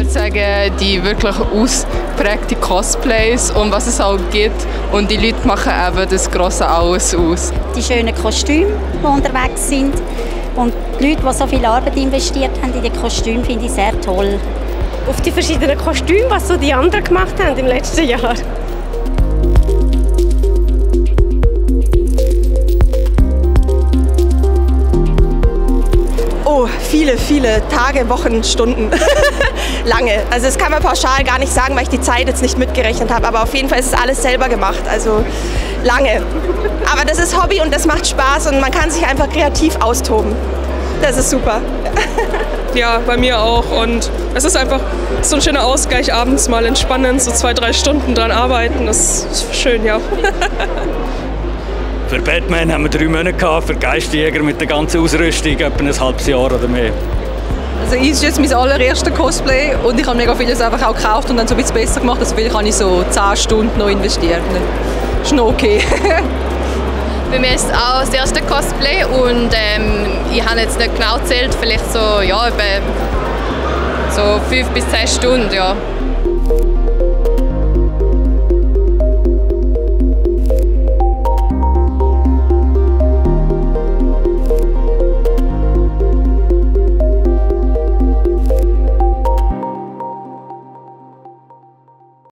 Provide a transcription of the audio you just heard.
würde sagen, die wirklich ausprägten Cosplays und was es auch gibt. Und die Leute machen eben das grosse Alles aus. Die schönen Kostüme, die unterwegs sind. Und die Leute, die so viel Arbeit investiert haben in die Kostüme, finde ich sehr toll. Auf die verschiedenen Kostüme, was so die anderen gemacht haben im letzten Jahr. Oh, viele Tage, Wochen, Stunden. Lange. Also das kann man pauschal gar nicht sagen, weil ich die Zeit jetzt nicht mitgerechnet habe. Aber auf jeden Fall ist es alles selber gemacht. Also lange. Aber das ist Hobby und das macht Spaß und man kann sich einfach kreativ austoben. Das ist super. Ja, bei mir auch. Und es ist einfach so ein schöner Ausgleich, abends mal entspannen, so 2-3 Stunden dran arbeiten. Das ist schön, ja. Für Batman haben wir 3 Monate gehabt, für Geistjäger mit der ganzen Ausrüstung etwa ein halbes Jahr oder mehr. Also es ist jetzt mein allererstes Cosplay und ich habe mega vieles einfach auch gekauft und dann so ein bisschen besser gemacht. Also vielleicht habe ich so 10 Stunden noch investiert. Das ist noch okay. Bei mir ist es auch das erste Cosplay und ich habe jetzt nicht genau gezählt, vielleicht so, ja, so 5 bis 10 Stunden, ja.